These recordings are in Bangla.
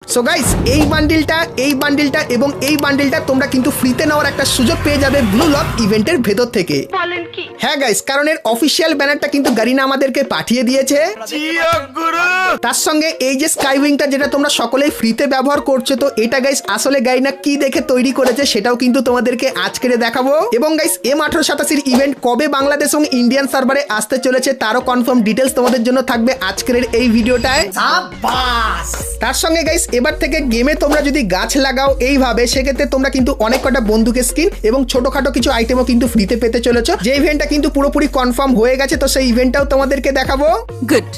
সো গাইস এই বান্ডিলটা এবং এই বান্ডিলটা তোমরা কিন্তু ফ্রিতে নেওয়ার একটা সুযোগ পেয়ে যাবে ব্লু লক ইভেন্টের ভেতর থেকে। বলেন কি? হ্যাঁ গাইস, কারণ এর অফিসিয়াল ব্যানারটা কিন্তু গারিনা আমাদেরকে পাঠিয়ে দিয়েছে। তার সঙ্গে এই যে স্কাইউইংটা যেটা তোমরা সকলেই ফ্রিতে ব্যবহার করছো, তো এটা গাইস আসলে গারিনা কি দেখে তৈরি করেছে সেটাও কিন্তু তোমাদেরকে আজকে দেখাবো। এবং গাইস M1887 ইভেন্ট কবে বাংলাদেশ এবং ইন্ডিয়ান সার্ভারে আসতে চলেছে তারও কনফার্ম ডিটেলস তোমাদের জন্য থাকবে আজকের এই ভিডিওটায়। তার সঙ্গে গাইস এবার থেকে গেমে তোমরা যদি গাছ লাগাও এইভাবে, সেক্ষেত্রে তোমরা কিন্তু অনেক কটা বন্দুকের স্কিন এবং ছোটখাটো কিছু আইটেমও কিন্তু ফ্রিতে পেতে চলেছো, যে ইভেন্টটা কিন্তু পুরোপুরি কনফার্ম হয়ে গেছে। তো সেই ইভেন্টটাও তোমাদেরকে দেখাবো। Good,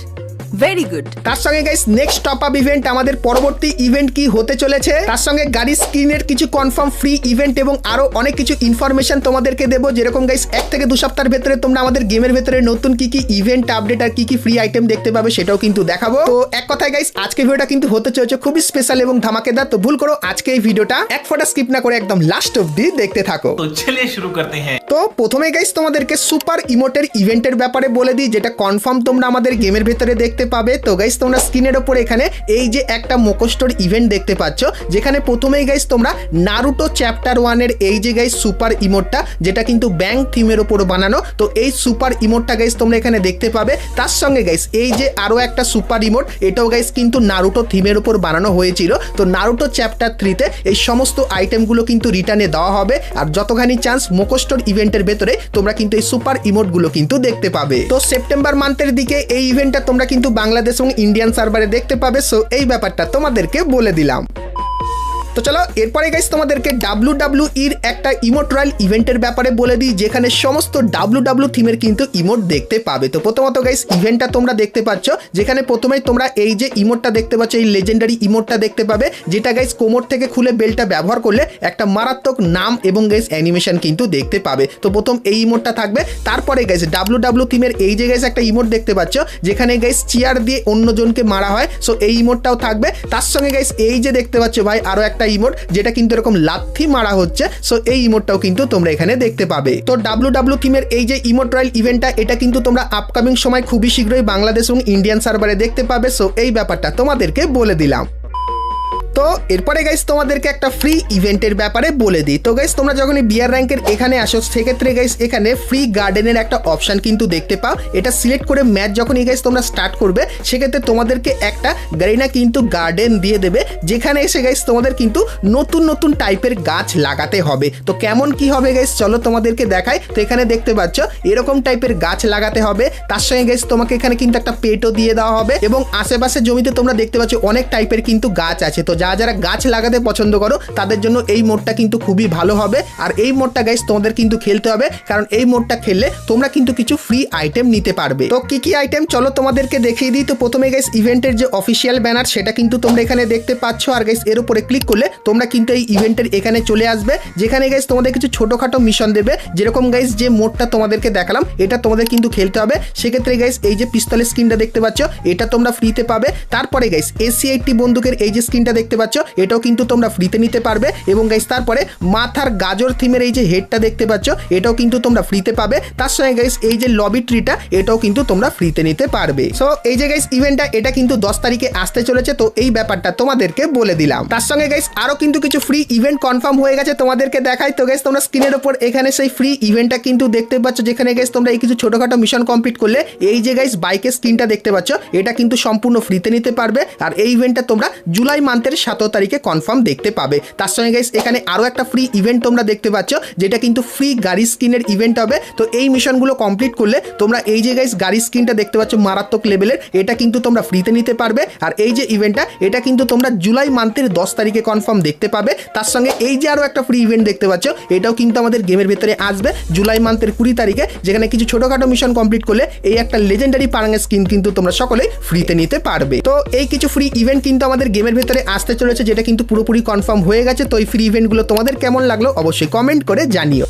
very good. তার সঙ্গে guys next top up event, আমাদের পরবর্তী ইভেন্ট কি হতে চলেছে, তার সঙ্গে গাড়ি স্ক্রিনের কিছু কনফার্ম ফ্রি ইভেন্ট এবং আরো অনেক কিছু ইনফরমেশন তোমাদেরকে দেবো। যেরকম গাইস 1 থেকে 2 সপ্তাহের ভেতরে তোমরা আমাদের গেমের ভেতরে নতুন কি কি ইভেন্ট আপডেট আর কি কি ফ্রি আইটেম দেখতে পাবে সেটাও কিন্তু দেখাবো। তো এক কথায় গাইস আজকে ভিডিওটা কিন্তু হতে চলেছে খুবই স্পেশাল এবং ধামাকেদার। তো ভুল করো আজকে এই ভিডিওটা এক ফোঁটা স্কিপ না করে একদম লাস্ট অবধি দেখতে থাকো। তো চলিए শুরু করতে हैं। তো প্রথমে গাইস তোমাদেরকে সুপার ইমোটের ইভেন্টের ব্যাপারে বলে দিই, যেটা কনফার্ম তোমরা আমাদের গেমের ভেতরে দেখতে পাবে। তো গাইস তোমরা স্ক্রিনের উপর এখানে এই যে একটা মোকোস্টোর ইভেন্ট দেখতে পাচ্ছ, যেখানে প্রথমেই গাইস তোমরা নারুটো চ্যাপ্টার 1 এর এই যে গাইস সুপার ইমোটটা, যেটা কিন্তু ব্যাংক থিমের উপর বানানো, তো এই সুপার ইমোটটা গাইস তোমরা এখানে দেখতে পাবে। তার সঙ্গে গাইস এই যে আরো একটা সুপার ইমোট, এটাও গাইস কিন্তু নারুটো থিমের উপর বানানো হয়েছিল। তো নারুটো চ্যাপ্টার 3 তে এই সমস্ত আইটেমগুলো কিন্তু রিটার্নে দেওয়া হবে। আর যতখানি চান্স মোকোস্টোর ইভেন্টের ভেতরে তোমরা কিন্তু এই সুপার ইমোটগুলো কিন্তু দেখতে পাবে। তো সেপ্টেম্বর মান্থের দিকে এই ইভেন্টটা তোমরা কিন্তু বাংলাদেশ এবং ইন্ডিয়ান সার্ভারে দেখতে পাবে। সো এই ব্যাপারটা তোমাদেরকে বলে দিলাম। তো চলো এরপরে গাইস তোমাদেরকে WWE এর একটা ইমোট রয়্যাল ইভেন্টের ব্যাপারে বলে দিই, যেখানে সমস্ত WWE থিমের কিন্তু ইমোট দেখতে পাবে। তো প্রথমত গাইস ইভেন্টটা তোমরা দেখতে পাচ্ছ, যেখানে প্রথমেই তোমরা এই যে ইমোটটা দেখতে পাচ্ছ, এই লেজেন্ডারি ইমোটটা দেখতে পাবে, যেটা গাইস কোমর থেকে খুলে বেলটা ব্যবহার করলে একটা মারাত্মক নাম এবং গাইস অ্যানিমেশন কিন্তু দেখতে পাবে। তো প্রথম এই ইমোটটা থাকবে। তারপরে গাইস WWE থিমের এই যে গাইস একটা ইমোট দেখতে পাচ্ছ, যেখানে গাইস চেয়ার দিয়ে অন্যজনকে মারা হয়, সো এই ইমোটটাও থাকবে। তার সঙ্গে গাইস এই যে দেখতে পাচ্ছ ভাই আরো একটা ইমোট, যেটা কিন্তু এরকম লাথি মারা হচ্ছে, সো এই ইমোটটাও কিন্তু তোমরা এখানে দেখতে পাবে। তো WWE থিমের এই যে ইমোট রয়্যাল ইভেন্টটা, এটা কিন্তু তোমরা আপকামিং সময় খুবই শীঘ্রই বাংলাদেশ এবং ইন্ডিয়ান সার্ভারে দেখতে পাবে। সো এই ব্যাপারটা তোমাদেরকে বলে দিলাম। তো এরপরে গাইস তোমাদেরকে একটা ফ্রি ইভেন্টের ব্যাপারে বলে দিই। তো গাইস তোমরা যখন বিয়ার র্যাঙ্কের এখানে আসো, সেক্ষেত্রে গাইস এখানে ফ্রি গার্ডেনের একটা অপশন কিন্তু দেখতে পাও। এটা সিলেক্ট করে ম্যাচ যখন এই গাইস তোমরা স্টার্ট করবে, সেক্ষেত্রে তোমাদেরকে একটা গারিনা কিন্তু গার্ডেন দিয়ে দেবে, যেখানে এসে গাইস তোমাদের কিন্তু নতুন নতুন টাইপের গাছ লাগাতে হবে। তো কেমন কি হবে গাইস চলো তোমাদেরকে দেখাই। তো এখানে দেখতে পাচ্ছ এরকম টাইপের গাছ লাগাতে হবে। তার সঙ্গে গাইস তোমাকে এখানে কিন্তু একটা পেটও দিয়ে দেওয়া হবে এবং আশেপাশে জমিতে তোমরা দেখতে পাচ্ছ অনেক টাইপের কিন্তু গাছ আছে। তো যারা গাছ লাগাতে পছন্দ করো তাদের জন্য এই মোডটা কিন্তু খুবই ভালো হবে। আর এই মোডটা গাইস তোমাদের কিন্তু খেলতে হবে, কারণ এই মোডটা খেললে তোমরা কিন্তু কিছু ফ্রি আইটেম নিতে পারবে। তো কি কি আইটেম চলো তোমাদেরকে দেখিয়ে দিই। তো প্রথমে গাইস ইভেন্টের যে অফিসিয়াল ব্যানার, সেটা কিন্তু তোমরা এখানে দেখতে পাচ্ছ। আর গাইস এর উপরে ক্লিক করলে তোমরা কিন্তু এই ইভেন্টের এখানে চলে আসবে, যেখানে গাইস তোমাদের কিছু ছোটখাটো মিশন দেবে। যেরকম গাইস যে মোডটা তোমাদেরকে দেখালাম, এটা তোমাদের কিন্তু খেলতে হবে। সেক্ষেত্রে গাইস এই যে পিস্তলের স্ক্রিনটা দেখতে পাচ্ছ, এটা তোমরা ফ্রিতে পাবে। তারপরে গাইস AC-80 বন্দুকের এই যে স্ক্রিনটা দেখতে পাচ্ছ, এটাও কিন্তু তোমরা ফ্রিতে নিতে পারবে। এবং গাইস তারপরে মাথার গাজর থিমের এই যে হেডটা দেখতে পাচ্ছ, এটাও কিন্তু তোমরা ফ্রিতে পাবে। তার সঙ্গে গাইস এই যে লবি ট্রিটা, এটাও কিন্তু তোমরা ফ্রিতে নিতে পারবে। সো এই যে গাইস ইভেন্টটা এটা কিন্তু 10 তারিখে আসতে চলেছে। তো এই ব্যাপারটা তোমাদেরকে বলে দিলাম। তার সঙ্গে গাইস আরো কিন্তু কিছু ফ্রি ইভেন্ট কনফার্ম হয়ে গেছে, তোমাদেরকে দেখাই। তো গাইস তোমরা স্ক্রিনের উপর এখানে সেই ফ্রি ইভেন্টটা কিন্তু দেখতে পাচ্ছ, যেখানে গাইস তোমরা এই কিছু ছোটখাটো মিশন কমপ্লিট করলে এই যে গাইস বাইকের স্ক্রিনটা দেখতে পাচ্ছ, এটা কিন্তু সম্পূর্ণ ফ্রিতে নিতে পারবে। আর এই ইভেন্টটা তোমরা জুলাই মান্থের 17 তারিখে কনফার্ম দেখতে পাবে। তার সঙ্গে গাইস এখানে আরো একটা ফ্রি ইভেন্ট তোমরা দেখতে পাচ্ছ, যেটা কিন্তু ফ্রি গাড়ি স্কিনের ইভেন্ট হবে। তো এই মিশনগুলো কমপ্লিট করলে তোমরা এই যে গাইস গাড়ি স্কিনটা দেখতে পাচ্ছ মারাত্মক লেভেলের, এটা কিন্তু তোমরা ফ্রিতে নিতে পারবে। আর এই যে ইভেন্টটা, এটা কিন্তু তোমরা জুলাই মান্থের 10 তারিখে কনফার্ম দেখতে পাবে। তার সঙ্গে এই যে আরো একটা ফ্রি ইভেন্ট দেখতে পাচ্ছ, এটাও কিন্তু আমাদের গেমের ভেতরে আসবে জুলাই মান্থের 20 তারিখে, যেখানে কিছু ছোটখাটো মিশন কমপ্লিট করলে এই একটা লেজেন্ডারি পারাঙ্গের স্কিন কিন্তু তোমরা সকলেই ফ্রিতে নিতে পারবে। তো এই কিছু ফ্রি ইভেন্ট কিন্তু আমাদের গেমের ভেতরে আসতে চলেছে, যেটা কিন্তু পুরোপুরি কনফার্ম হয়ে গেছে। তো এই ফ্রি ইভেন্টগুলো তোমাদের কেমন লাগলো অবশ্যই কমেন্ট করে জানিও।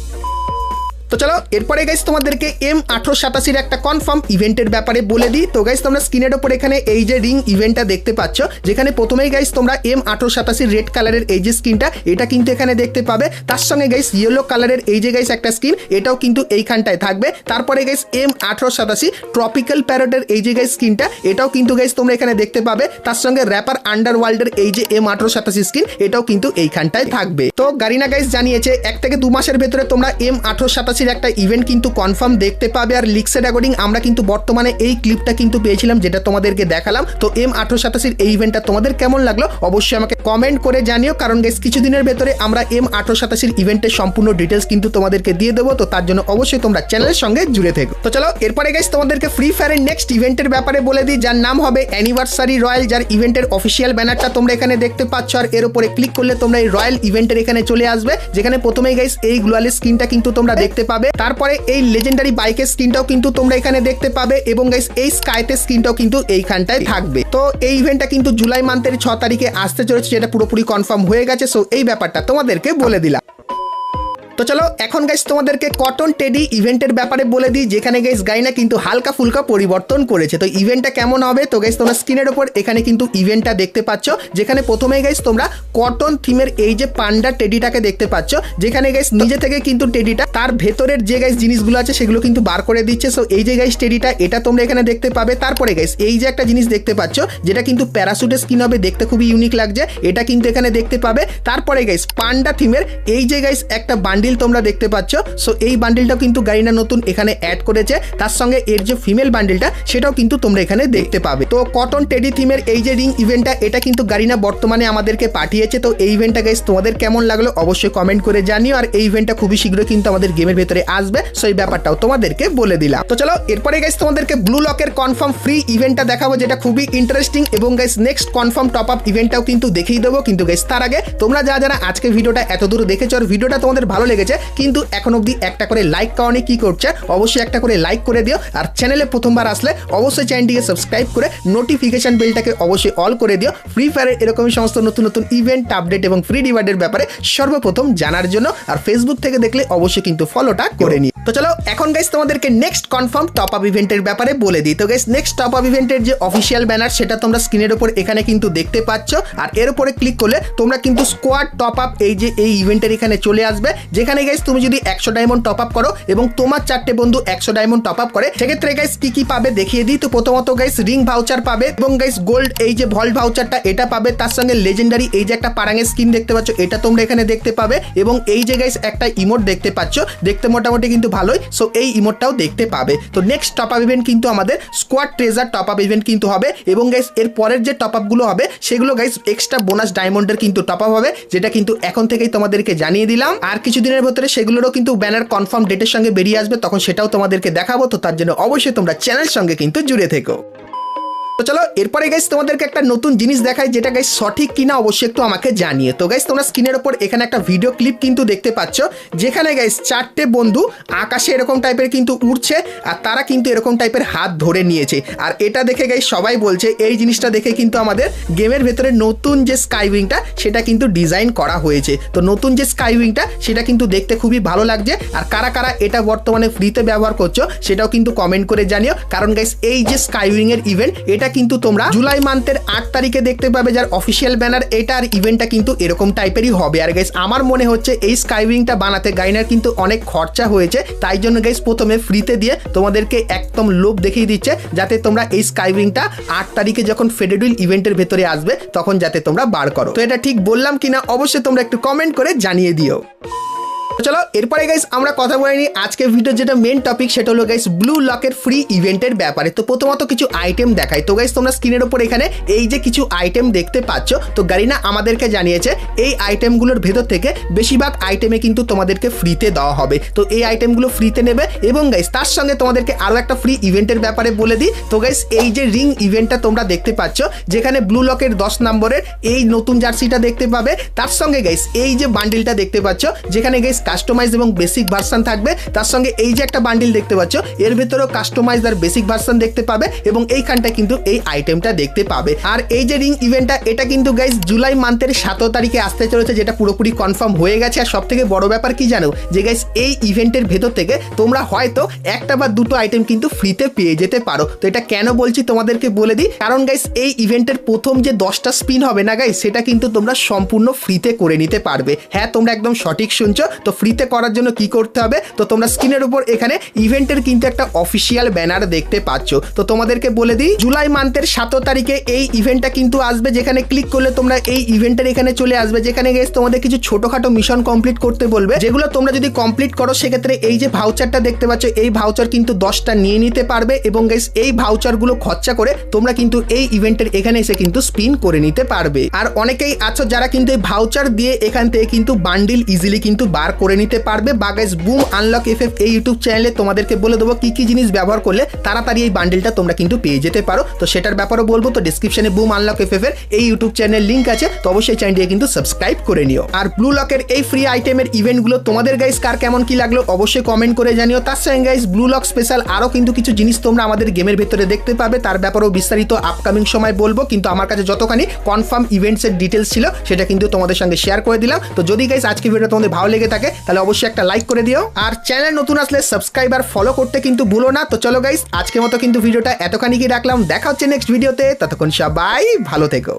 তো চলো এরপরে গাইস তোমাদেরকে M1887 একটা কনফার্ম ইভেন্টের ব্যাপারে বলে দিই। তো গাইস তোমরা স্ক্রিনের উপর এখানে এই যে রিং ইভেন্টটা দেখতে পাচ্ছ, যেখানে প্রথমেই গাইস তোমরা M1887 রেড কালারের এই যে স্কিনটা এটা কিন্তু এখানে দেখতে পাবে। তার সঙ্গে গাইস ইয়েলো কালারের এই যে গাইস একটা স্কিন এটাও কিন্তু এইখানটায় থাকবে। তারপরে গাইস M1887 ট্রপিক্যাল প্যারটের এই যে গাইস স্কিনটা এটাও কিন্তু গাইস তোমরা এখানে দেখতে পাবে। তার সঙ্গে র্যাপার আন্ডারওয়ার্ল্ডের এই যে M1887 স্কিন এটাও কিন্তু এইখানটায় থাকবে। তো গারিনা গাইস জানিয়েছে 1 থেকে 2 মাসের ভেতরে তোমরা M1887 একটা ইভেন্ট কিন্তু কনফার্ম দেখতে পাবে। আর লিক্সের অ্যাকর্ডিং আমরা কিন্তু বর্তমানে এই ক্লিপটা কিন্তু পেয়েছিলাম যেটা তোমাদেরকে দেখালাম। তো M1887 এই ইভেন্টটা তোমাদের কেমন লাগলো অবশ্যই আমাকে কমেন্ট করে জানিও, কারণ গাইস কিছুদিনের ভেতরে আমরা M1887 ইভেন্টের সম্পূর্ণ ডিটেলস কিন্তু তোমাদেরকে দিয়ে দেবো। তো তার জন্য অবশ্যই তোমরা চ্যানেলের সঙ্গে জুড়ে থেকো। তো চলো এরপরে গাইস তোমাদেরকে ফ্রি ফায়ারের নেক্সট ইভেন্টের ব্যাপারে বলে দিই, যার নাম হবে অ্যানিভার্সারি রয়্যাল, যার ইভেন্টের অফিসিয়াল ব্যানারটা তোমরা এখানে দেখতে পাচ্ছ। আর এর উপরে ক্লিক করলে তোমরা এই রয়্যাল ইভেন্টের এখানে চলে আসবে, যেখানে প্রথমেই গাইস এই গ্লোয়ালের স্কিনটা কিন্তু তোমরা দেখতে পাবে। তারপরে এই লেজেন্ডারি বাইকের স্কিনটাও কিন্তু তোমরা এখানে দেখতে পাবে এবং গাইস এই স্কাইতে স্কিনটাও কিন্তু এইখানটায় থাকবে। তো এই ইভেন্টটা কিন্তু জুলাই মান্থের 6 তারিখে আসতে চলেছে, যেটা পুরোপুরি কনফার্ম হয়ে গেছে। সো এই ব্যাপারটা তোমাদেরকে বলে দিলাম। তো চলো এখন গাইস তোমাদেরকে কটন টেডি ইভেন্টের ব্যাপারে বলে দিই, যেখানে গাইস গাইনা কিন্তু হালকা ফুলকা পরিবর্তন করেছে। তো ইভেন্টটা কেমন হবে, তো গাইস তোমরা স্ক্রিনের উপর এখানে কিন্তু ইভেন্টটা দেখতে পাচ্ছ, যেখানে প্রথমেই গাইস তোমরা কটন থিমের এই যে পান্ডা টেডিটাকে দেখতে পাচ্ছ, যেখানে গাইস নিজে থেকে কিন্তু টেডিটা তার ভেতরের যে গাইস জিনিসগুলো আছে সেগুলো কিন্তু বার করে দিচ্ছে। সো এই যে গাইস টেডিটা এটা তোমরা এখানে দেখতে পাবে। তারপরে গাইস এই যে একটা জিনিস দেখতে পাচ্ছ যেটা কিন্তু প্যারাশুটের স্কিন হবে, দেখতে খুবই ইউনিক লাগছে, এটা কিন্তু এখানে দেখতে পাবে। তারপরে গাইস পান্ডা থিমের এই যে গাইস একটা বান্ডিল তোমরা দেখতে পাচ্ছ। সো এই বান্ডিলটাও কিন্তু গারিনা নতুন এখানে অ্যাড করেছে। তার সঙ্গে এর যে ফিমেল বান্ডিলটা সেটাও কিন্তু তোমরা এখানে দেখতে পাবে। তো কটন টেডি থিমের এই যে রিং ইভেন্টটা এটা কিন্তু গারিনা বর্তমানে আমাদেরকে পাঠিয়েছে। তো এই ইভেন্টটা গাইস তোমাদের কেমন লাগলো অবশ্যই কমেন্ট করে জানিও। আর এই ইভেন্টটা খুবই শীঘ্রই কিন্তু আমাদের গেমের ভেতরে আসবে, সো এই ব্যাপারটাও তোমাদেরকে বলে দিলাম। তো চলো এরপরে গাইস তোমাদেরকে ব্লু লকের কনফার্ম ফ্রি ইভেন্টটা দেখাবো, যেটা খুবই ইন্টারেস্টিং এবং guys next confirm top up ইভেন্টটাও কিন্তু দেখিয়ে দেবো। কিন্তু গাইস তার আগে তোমরা যারা আজকে ভিডিওটা এত দূর দেখেছো আর ভিডিওটা তোমাদের ভালো লেগেছে কিন্তু এখন অবধি একটা করে লাইক কারণে কি করছে অবশ্যই একটা করে লাইক করে দিও। আর চ্যানেলে প্রথমবার আসলে অবশ্যই চ্যানেলটিকে সাবস্ক্রাইব করে নোটিফিকেশন বেলটাকে অবশ্যই অল করে দিও, ফ্রি ফায়ারের এরকমই সমস্ত নতুন নতুন ইভেন্ট আপডেট এবং ফ্রি রিওয়ার্ডের ব্যাপারে সর্বপ্রথম জানার জন্য। আর ফেসবুক থেকে দেখলে অবশ্যই কিন্তু ফলোটা করে নিও। তো চলো এখন গাইস তোমাদেরকে নেক্সট কনফার্ম টপ আপ ইভেন্টের ব্যাপারে বলে দিই। তো গাইস নেক্সট টপ আপ ইভেন্টের যে অফিসিয়াল ব্যানার সেটা তোমরা স্ক্রিনের উপর এখানে কিন্তু দেখতে পাচ্ছ। আর এর উপরে ক্লিক করলে তোমরা কিন্তু স্কোয়াড টপ আপ এই যে এই ইভেন্টের এখানে চলে আসবে, যেখানে গাইস তুমি যদি 100 ডায়মন্ড টপ আপ করো এবং তোমার 4টে বন্ধু 100 ডায়মন্ড টপ আপ করে, সেক্ষেত্রে গাইস কি কি পাবে দেখিয়ে দিই। তো প্রথমত গাইস রিং ভাউচার পাবে এবং গাইস গোল্ড এই যে ভল্ট ভাউচারটা এটা পাবে। তার সঙ্গে লেজেন্ডারি এই যে একটা পারাঙের স্কিন দেখতে পাচ্ছ এটা তোমরা এখানে দেখতে পাবে এবং এই যে গাইস একটা ইমোট দেখতে পাচ্ছ, দেখতে মোটামুটি কিন্তু ভালোই। সো এই ইমোটটাও দেখতে পাবে। তো নেক্সট টপ আপ ইভেন্ট কিন্তু আমাদের squad treasure top up event কিন্তু হবে এবং গাইস এর পরের যে টপ আপগুলো হবে সেগুলো গাইস এক্সট্রা বোনাস ডায়মন্ডের কিন্তু টপ আপ হবে, যেটা কিন্তু এখন থেকেই তোমাদেরকে জানিয়ে দিলাম। আর কিছুদিনের ভেতরে সেগুলোরও কিন্তু ব্যানার কনফার্ম ডেটের সঙ্গে বেরিয়ে আসবে, তখন সেটাও তোমাদেরকে দেখাবো। তো তার জন্য অবশ্যই তোমরা চ্যানেলের সঙ্গে কিন্তু জুড়ে থেকো। তো চলো এরপরে গাইস তোমাদেরকে একটা নতুন জিনিস দেখাই, যেটা গাইস সঠিক কিনা অবশ্যই একটু আমাকে জানিয়ে। তো গাইস তোমরা স্ক্রিনের উপর এখানে একটা ভিডিও ক্লিপ কিন্তু দেখতে পাচ্ছ, যেখানে গাইস 4টে বন্ধু আকাশে এরকম টাইপের কিন্তু উড়ছে আর তারা কিন্তু এরকম টাইপের হাত ধরে নিয়েছে। আর এটা দেখে গাইস সবাই বলছে এই জিনিসটা দেখে কিন্তু আমাদের গেমের ভেতরে নতুন যে স্কাইউইংটা সেটা কিন্তু ডিজাইন করা হয়েছে। তো নতুন যে স্কাইউইংটা সেটা কিন্তু দেখতে খুবই ভালো লাগছে। আর কারা কারা এটা বর্তমানে ফ্রিতে ব্যবহার করছো সেটাও কিন্তু কমেন্ট করে জানিও, কারণ গাইস এই যে স্কাইউইং এর ইভেন্ট এটা কিন্তু তোমরা জুলাই মান্থের 8 তারিখে দেখতে পাবে, যার অফিসিয়াল ব্যানার এটা। আর ইভেন্টটা কিন্তু এরকম টাইপেরই হবে। আর গাইস আমার মনে হচ্ছে এই স্কাইউইংটা বানাতে গাইনার কিন্তু অনেক খরচা হয়েছে, তাই জন্য গাইস প্রথমে ফ্রিতে দিয়ে তোমাদেরকে একদম লোভ দেখিয়ে দিচ্ছে, যাতে তোমরা এই স্কাইউইংটা 8 তারিখে যখন ফেডেরুইল ইভেন্টের ভেতরে আসবে তখন যাতে তোমরা বার করো। তো এটা ঠিক বললাম কিনা অবশ্যই তোমরা একটু কমেন্ট করে জানিয়ে দিও। চলো এরপরে গাইস আমরা কথা বলে নিই আজকে ভিডিওর যেটা মেন টপিক, সেটা হলো গাইস ব্লু লকের ফ্রি ইভেন্টের ব্যাপারে। তো প্রথমত কিছু আইটেম দেখাই। তো গাইস তোমরা স্ক্রিনের উপর এখানে এই যে কিছু আইটেম দেখতে পাচ্ছ, তো গারিনা আমাদেরকে জানিয়েছে এই আইটেমগুলোর ভেতর থেকে বেশিরভাগ আইটেমে কিন্তু তোমাদেরকে ফ্রিতে দেওয়া হবে। তো এই আইটেমগুলো ফ্রিতে নেবে এবং গাইস তার সঙ্গে তোমাদেরকে আরও একটা ফ্রি ইভেন্টের ব্যাপারে বলে দিই। তো গাইস এই যে রিং ইভেন্টটা তোমরা দেখতে পাচ্ছ, যেখানে ব্লু লকের 10 নম্বরের এই নতুন জার্সিটা দেখতে পাবে। তার সঙ্গে গাইস এই যে বান্ডিলটা দেখতে পাচ্ছ, যেখানে গাইস কাস্টমাইজ এবং বেসিক ভার্সন থাকবে। তার সঙ্গে এই যে একটা বান্ডিল দেখতে পাচ্ছ, এর ভেতরেও কাস্টমাইজ আর বেসিক ভার্সন দেখতে পাবে এবং এইখানটা কিন্তু এই আইটেমটা দেখতে পাবে। আর এই যে রিং ইভেন্টটা, এটা কিন্তু গাইস জুলাই মান্থের 7 তারিখে আসতে চলেছে, যেটা পুরোপুরি কনফার্ম হয়ে গেছে। আর সব থেকে বড় ব্যাপার কি জানো, যে গাইস এই ইভেন্টের ভেতর থেকে তোমরা হয়তো একটা বা দুটো আইটেম কিন্তু ফ্রিতে পেয়ে যেতে পারো। তো এটা কেন বলছি তোমাদেরকে বলে দিই, কারণ গাইস এই ইভেন্টের প্রথম যে 10টা স্পিন হবে না গাইস, সেটা কিন্তু তোমরা সম্পূর্ণ ফ্রিতে করে নিতে পারবে। হ্যাঁ, তোমরা একদম সঠিক শুনছো। তো ফ্রিতে করার জন্য কি করতে হবে, তো তোমরা স্ক্রিনের উপর এখানে ইভেন্টের কিন্তু একটা অফিসিয়াল ব্যানার দেখতে পাচ্ছ। তো তোমাদেরকে বলে দিই, জুলাই মান্থের 7 তারিখে এই ইভেন্টটা কিন্তু আসবে, যেখানে ক্লিক করলে তোমরা এই ইভেন্টের এখানে চলে আসবে, যেখানে গাইস তোমাদের কিছু ছোটখাটো মিশন কমপ্লিট করতে বলবে, যেগুলো তোমরা যদি কমপ্লিট করো সেক্ষেত্রে এই যে ভাউচারটা দেখতে পাচ্ছ, এই ভাউচার কিন্তু 10টা নিয়ে নিতে পারবে এবং গাইস এই ভাউচারগুলো খরচা করে তোমরা কিন্তু এই ইভেন্টের এখানে এসে কিন্তু স্পিন করে নিতে পারবে। আর অনেকেই আছো যারা কিন্তু এই ভাউচার দিয়ে এখান থেকে কিন্তু বান্ডিল ইজিলি কিন্তু বার করে নিতে পারবে। বা গাইস বুম আনলক এফএফ এই ইউটিউব চ্যানেলে তোমাদেরকে বলে দেবো কি কি জিনিস ব্যবহার করলে তাড়াতাড়ি এই বান্ডিলটা তোমরা কিন্তু পেয়ে যেতে পারো। তো সেটার ব্যাপারও বলবো। তো ডিসক্রিপশনে বুম আনলক এফএফ এর এই ইউটিউব চ্যানেল লিংক আছে, তো অবশ্যই চ্যানেলটিকে কিন্তু সাবস্ক্রাইব করে নিও। আর ব্লু লকের এই ফ্রি আইটেমের ইভেন্টগুলো তোমাদের গাইস কার কেমন কি লাগলো অবশ্যই কমেন্ট করে জানিও। তার সঙ্গে গাইস ব্লু লক স্পেশাল আরো কিন্তু কিছু জিনিস তোমরা আমাদের গেমের ভেতরে দেখতে পাবে, তার ব্যাপারেও বিস্তারিত আপকামিং সময় বলবো। কিন্তু আমার কাছে যতখানি কনফার্ম ইভেন্টস এর ডিটেলস ছিল সেটা কিন্তু তোমাদের সঙ্গে শেয়ার করে দিলাম। তো যদি গাইস আজকে ভিডিও তোমাদের ভালো লেগে থাকে তাহলে অবশ্যই একটা লাইক করে দিও, আর চ্যানেল নতুন আসলে সাবস্ক্রাইব আর ফলো করতে কিন্তু ভুলো না। তো চলো গাইস, আজকের মতো কিন্তু ভিডিওটা এতখানি কি রাখলাম, দেখা হচ্ছে নেক্সট ভিডিওতে। ততক্ষণ সবাই ভালো থেকো।